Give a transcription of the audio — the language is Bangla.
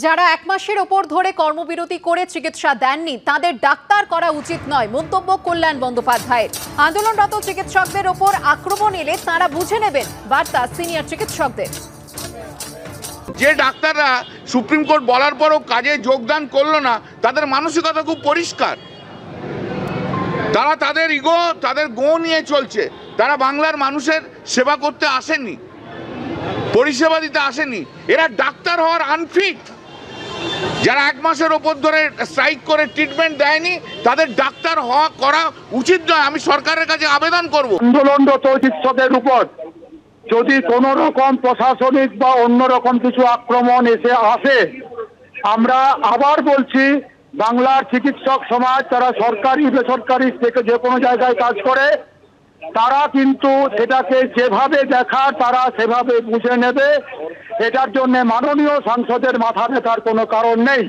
যারা এক মাসের ওপর ধরে কর্মবিরতি করে চিকিৎসা দেননি তাদের ডাক্তার করা উচিত নয়, মন্তব্য কল্যাণ বন্দ্যোপাধ্যায়ের। আন্দোলনরত চিকিৎসকদের ওপর আক্রমণ এলে তারা বুঝে নেবেন, বার্তা সিনিয়র চিকিৎসকদের। যে ডাক্তাররা সুপ্রিম কোর্ট বলার পরও কাজে যোগদান করলো না, তাদের মানসিকতা খুব পরিষ্কার। তারা তাদের ইগো, তাদের গো নিয়ে চলছে। তারা বাংলার মানুষের সেবা করতে আসেনি, পরিষেবা দিতে আসেনি। এরা ডাক্তার হওয়ার আনফিট। যারা এক মাসের ওপর ধরে স্ট্রাইক করে ট্রিটমেন্ট দেয়নি, তাদের ডাক্তার হওয়া করা উচিত নয়। আমি সরকারের কাছে আবেদন করব। আন্দোলনরত চিকিৎসকদের উপর যদি কোনো রকম প্রশাসনিক বা অন্যরকম কিছু আক্রমণ এসে আসে, আমরা আবার বলছি, বাংলার চিকিৎসক সমাজ তারা সরকারি বেসরকারি থেকে যে কোনো জায়গায় কাজ করে, তারা কিন্তু সেটাকে যেভাবে দেখার তারা সেভাবে বুঝে নেবে। এটার জন্য মাননীয় সাংসদের মাথা ব্যথার কোনো কারণ নেই।